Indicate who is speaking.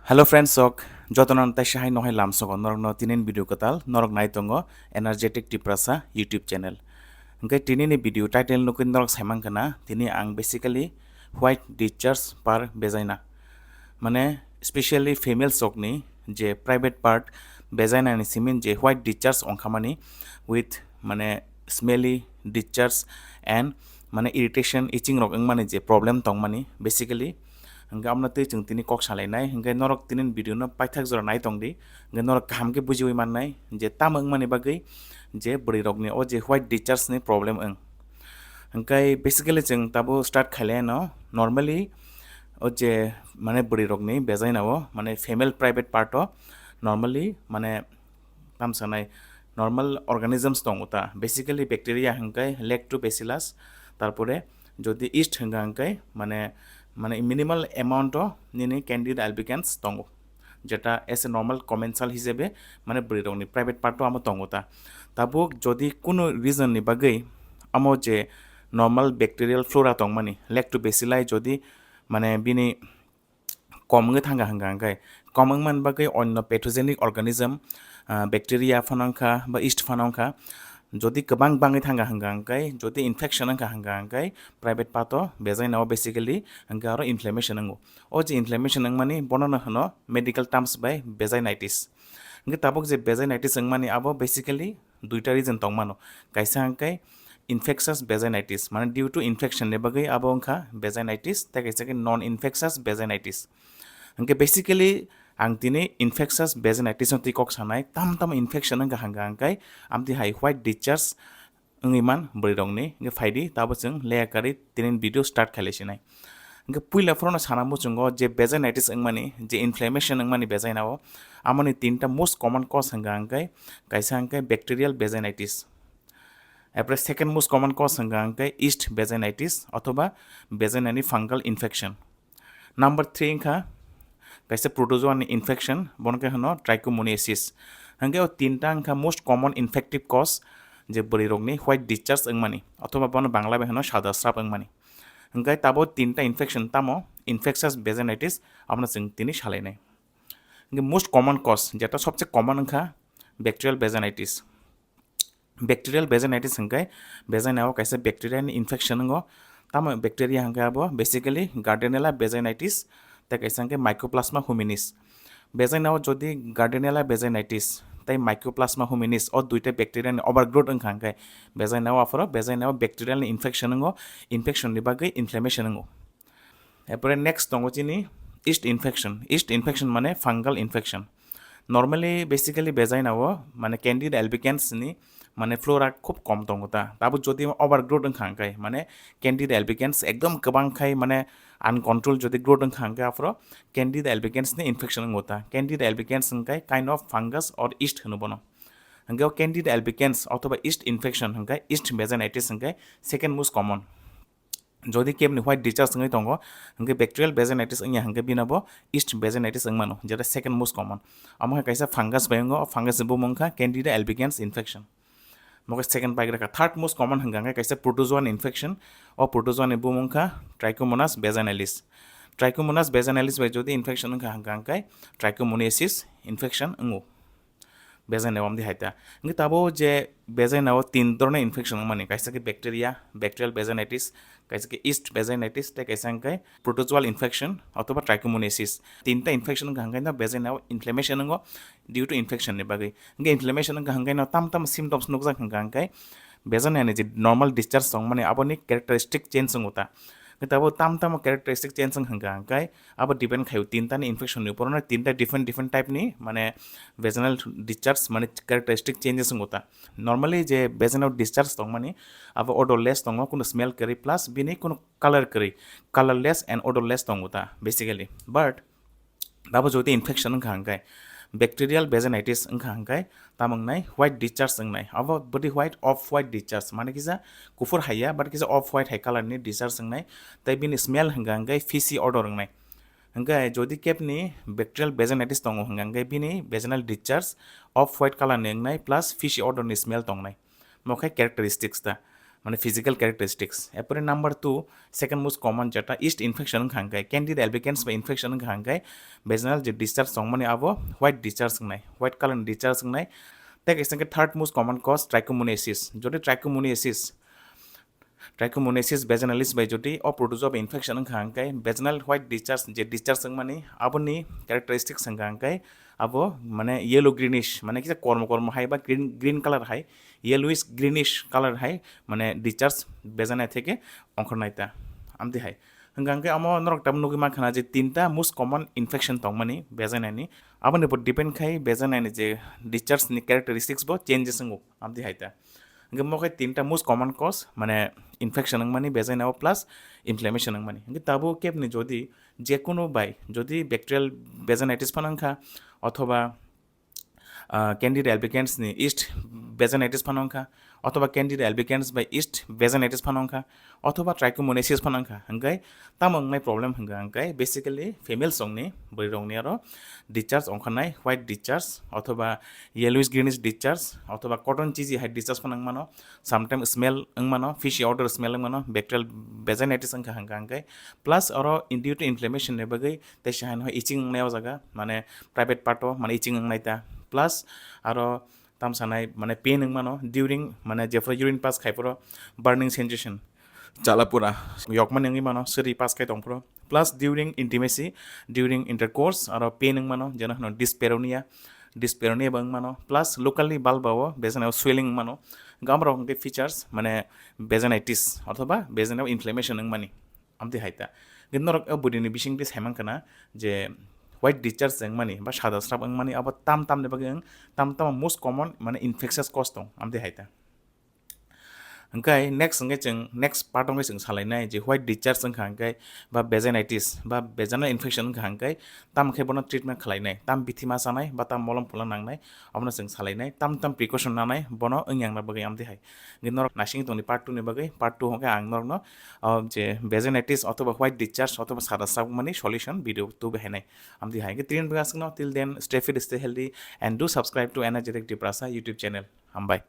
Speaker 1: Hello friends, sok jotonan ta shahai nohai lamsok norok no tinin video katal norok nai tongo energetic tiprasa YouTube channel. Ngai tini ni video title nukin norok saimang kana tini ang basically white discharge par vagina. Mane especially female sok ni je private part vagina ni simin je white discharge ongkhamani with mane smelly discharge and mane irritation itching rok mane je problem tongmani basically hingga amna tei chung tini kok salai hingga norok tinin video no paithak jora nai tongdi hingga norok kaham ke bujiwi mannai je tamang mani bagai je bwrwi rok ni o je white discharge ni problem hingga basically chung tabo start khailai no normally o je mane bwrwi rok ni vagina o mane female private part o normally mane tamsanai normal organisms tonguta basically bacteria hingkai lactobacillus tarpore jodi yeast hingga hingkai মানে minimal অ্যামাউন্টও নিনি candid অ্যালবিকেন্স তঙ্গ যেটা S A normal কমেন্সাল হিসেবে মানে বৃ রংনি private পার্টও আমার তঙ্গতা তাবো যদি কোনো রিজননি বাগৈ আমো যে নর্মাল ব্যাকটেরিয়াল ফ্লোরা তং মানে ল্যাক্টোবেসিলাই যদি মানে বিনি কমঙ্গে থাঙ্গা হাঙ্গা হাঙ্গাই কমং মান বাগৈ অন্য প্যাথোজেনিক অর্গানিজম ব্যাকটেরিয়া ফানাংখা বা ইস্ট ফানাংখা যদি গোबां बाङै थांगा हंगांगाय যদি ইনফেকশন হंगा हंगांगाय प्राइवेट पातो बेजाइनाव बेसिकली हंगा आरो इनफ्लेमेशन हंगो ओ जे इनफ्लेमेशन हंग माने बननो हनो मेडिकल टर्म्स बाय बेजाइनाइटिस हंगा ताबक जे बेजाइनाइटिस हंग माने आबो बेसिकली दुइटा रीजन तंग मानो कायसा हंगाय इनफेक्शस बेजाइनाइटिस माने ड्यू टू इनफेक्शन ने बगै आबो हंखा बेजाइनाइटिस ता कायसा के नॉन इनफेक्शस बेजाइनाइटिस हंगा बेसिकली आं दिनै इनफेक्शस बेजाइनाइटिस ति कक सानाय ताम इनफेक्शन हंगा हंगांगाय आमति हाइ व्हाइट डिscharge ओंगिमान बृ रंगनि गे फाइदि ताबो जों लेयाकारि तिनिन भिडियो स्टार्ट खालायसिनाय गे पुइला फरनो सानामु जोंगो जे बेजाइनाइटिस ओंमानि जे इनफ्लेमेशन ओंमानि बेजाइनाव आमनि तीनटा मोस्ट कमन कज हंगांगाय कायसा हंगाय बैक्टेरियल बेजाइनाइटिस एप्रे सेकेंड मोस्ट कमन कज हंगांगाय yeast बेजाइनाइटिस अथवा बेजाइनानि फांगल इनफेक्शन नंबर 3 ओंखा कायसा प्रोटोजोआनि इनफेक्शन बनके हनो ट्राइकोमोनियासिस हंगे तीनटा अंखा मोस्ट कमन इनफेक्टिव कज जे बृ रगनि व्हाइट डिscharge ओंमानि अथवा बन बांला बे हनो सादा स्राब ओंमानि हंगे ताबो तीनटा इनफेक्शन तामो इनफेक्शस बेजाइनाइटिस आपना जों तिनि सालायनाय हंगे मोस्ट कमन कज जेटा सबसे कमन ओंखा बैक्टेरियल बेजाइनाइटिस हंगे बेजाइनाव कायसा बैक्टेरियानि इनफेक्शन हंगो तामो बैक्टेरिया हंगे आबो बेसिकली गार्डेनेला बेजाइनाइटिस ता कायसा हंगे माइकोप्लाज्मा हुमिनिस बेजाइनाव जदि गार्डेनेला बेजाइनाइटिस ताई माइकोप्लाज्मा हुमिनिस और दुइटा बैक्टेरियानि ओभारग्रोथ ओंखांगाय बेजाइनाव आफरो बेजाइनाव बैक्टेरियानि इनफेक्शन हंगो इनफेक्शन नि बागै इनफ्लेमेशन हंगो एपरे नेक्स्ट दंगो चिनि yeast इनफेक्शन माने फांगल इनफेक्शन नर्माली बेसिकली बेजाइनाव माने कैंडिड एल्बिकेन्स नि माने फ्लोरा खूब कम दंगता ताबो जदि ओभारग्रोथ ओंखांगाय माने कैंडिड एल्बिकेन्स एकदम गोबांखाय माने अनकंट्रोल जदि ग्रोथ ओंखांगाय आफरो कैंडिड एल्बिकेन्स नि इनफेक्शन होता कैंडिड एल्बिकेन्स हंगाय काइंड ऑफ फंगस और yeast होनो बनो हंगाय कैंडिड एल्बिकेन्स अथवा yeast इनफेक्शन हंगाय yeast बेजाइनाइटिस हंगाय सेकेंड मोस्ट कमन जदि केबनि व्हाइट डिscharge हंगाय दंगो हंगाय बैक्टेरियल बेजाइनाइटिस ओंया हंगाय बिनाबो yeast बेजाइनाइटिस ओंमानो जेटा सेकेंड मोस्ट कमन आमहा कायसा फंगस बायंगो फंगस बो मंखा कैंडिड एल्बिकेन्स इनफेक्शन मगे सेकेंड बाइग्राका थर्ड मोस्ट कमन हंगांगाय कायसा प्रोटोजोआन इनफेक्शन और प्रोटोजोआन बो मंखा ट्राइकोमोनास बेजाइनालिस बाय जदि इनफेक्शन ओंखा हंगांगाय ट्राइकोमोनियासिस इनफेक्शन ओंगो बेजाइनाव आमदि हाइता इंगे ताबो जे बेजाइनाव तीन धरনের इनफेक्शन माने कायसा के बैक्टेरियल बेजाइनाइटिस कायसा के yeast बेजाइनाइटिस ते कायसा हंगाय प्रोटोजोआल इनफेक्शन अथवा ट्राइकोमोनियासिस तीनटा इनफेक्शन हंगाय ना बेजाइनाव इनफ्लेमेशन हंगो ड्यू टू इनफेक्शन ने बागै इंगे इनफ्लेमेशन हंगाय ना ताम सिम्पटम्स नुकजा हंगाय बेजाइनानि जे नॉर्मल डिscharge दं माने आबोनि कैरेक्टरिस्टिक चेंज हंगोता ताबो ताम कैरेक्टरिस्टिक चेंज हंगाय आबो डिपेंड खायो तीनटानि इनफेक्शन नि ऊपर तीनटा डिफरेंट टाइप नि माने वेजिनल डिscharge माने कैरेक्टरिस्टिक चेंजेस हंगोता नॉर्मली जे वेजिनल डिscharge दं माने आबो ओडोरलेस दं कोनो स्मेल करी प्लस बिनि कोनो colourless and odourless दंगोता basically but दाबो जदि इनफेक्शन हंगाय बैक्टेरियल बेजाइनाइटिस हंगाय तामंगनाय व्हाइट डिscharge ओंनाय आबो बडी ऑफ व्हाइट डिscharge माने किजा गुफुर हाया बाट किजा ऑफ व्हाइट हाइ कलर नि डिscharge ओंनाय ताइ बिनि स्मेल हंगाय फिसी ओडोर ओंनाय हंगाय जदि केपनि बैक्टेरियल बेजाइनाइटिस दंगो हंगाय बिनि वेजिनल डिscharge ऑफ व्हाइट कलर नि ओंनाय प्लस फिशी ओडोर नि स्मेल दंनाय मखाय कैरेक्टरिस्टिक्स दा মানে ফিজিক্যাল ক্যারেক্টারিস্টিক্স এরপরে নাম্বার 2 সেকেন্ড মোস্ট কমন যেটা ইস্ট ইনফেকশন খাঙ্গাই ক্যান্ডিড অ্যালবিকেন্স বা ইনফেকশন খাঙ্গাই বেজনাল যে ডিসচার্জ সং মানে আবো হোয়াইট ডিসচার্জ নাই হোয়াইট কালার ডিসচার্জ নাই তাই এসে third most common cause trichomoniasis যদি ट्राइकोमोनियासिस वेजानालिस बाय जुदि अप्रोटोजोआ इनफेक्शन हांकाय वेजानाल व्हाइट डिस्चार्ज जे डिस्चार्ज माने आबोनि कैरेक्टरिस्टिक्स हांकाय आबो माने येलो ग्रीनिश माने किसा कर्म हाय बा ग्रीन कलर हाय येलोइश ग्रीनिश कलर हाय माने डिस्चार्ज वेजाना থেকে अंखरनायता आमदि हाय हांकाय आमो नरक ताम नुगि माखना जे तीनटा मोस्ट कमन इनफेक्शन तंग माने वेजानानि आबोनि पर डिपेंड खाय वेजानानि जे डिस्चार्ज नि कैरेक्टरिस्टिक्स बो चेंजेस ngो आमदि हायता Hingga mo kay tinta most common cause মানে ইনফেকশন মানে বেজাইনাও প্লাস ইনফ্লামেশন মানে হingga তাবো কেপনি যদি যে কোনো বাই যদি ব্যাকটেরিয়াল বেজানাইটিস ফানাংখা অথবা ক্যান্ডিডা অ্যালবিকেন্স नि ইস্ট বেজানাইটিস ফানাংখা অথবা ক্যান্ডিডা অ্যালবিকেন্স বাই ইস্ট বেজানাইটিস ফানাংখা অথবা ট্রাইকোমোনিয়াসিস ফানাংখা হingga তামংনাই প্রবলেম hingga বেসিক্যালি ফিমেল সংনি বৈরংনি আরো ডিসচার্জ অংখানাই হোয়াইট ডিসচার্জ অথবা ইয়েলোইশ গ্রিনিশ ডিসচার্জ অথবা কটন চিজি হাই ডিসচার্জ ফানাং মানো সামটাইম স্মেল মানো ফিশি অডর স্মেল মানো ব্যাকটেরিয়াল বেজানাইটিস hingga প্লাস আরো ইনডিউ টু ইনফ্লামেশন নে বাগৈ তাই সাহান হয় ইচিং নাও জায়গা মানে প্রাইভেট পার্টও মানে ইচিং নাইতা প্লাস আরো তামসানাই মানে পেন মানো ডিউরিং মানে যেফর ইউরিন পাস খাইপর বার্নিং সেনসেশন চালাপুরা यकमान नोंनि मानो सोरि पास खाय दंफ्रो प्लास डिउरिं इंटिमेसी डिउरिं इंटरकोर्स आरो पेन मानो जेना होनो डिस्पेरोनिया बंग मानो प्लास लोकाली बाल्बाओ बेजनाव स्वेलिंग मानो गामराव के फीचर्स माने बेजानाइटिस अथवा बेजनाव इनफ्लेमेशन माने आमदि हायता गिनरक बुदिनि बिसिंति सायमांखाना जे व्हाइट डिस्चार्ज माने बा सादा स्राब माने अब ताम ताम ने बगै ताम मोस्ट कमन माने इनफेक्शियस कज दं आमदि हायता ओंखाय नेक्स्ट पार्ट जों सालायनाय जे व्हाइट डिस्चार्ज हांखाय बा बेजानाइटिस बा बेजानाल इनफेक्शन हांखाय ताम खेबनो ट्रिटमेंट खालायनाय ताम बिथिमा जानाय बा ताम मलम फुला नांनाय अबनो जों सालायनाय ताम प्रिकसन नानाय बनो ओंयांना बगै आमदि हाय गिनर नासिं तोनि पार्ट 2 नि बगै पार्ट 2 होके आं नरनो जे बेजानाइटिस अथवा व्हाइट डिस्चार्ज अथवा सादा स्राब माने सल्यूशन भिडियो तो बेहायनाय आमदि हाय ट्रेन बगासिनो till then stay fit stay healthy and do subscribe to energetic Diprasa YouTube channel हामबाय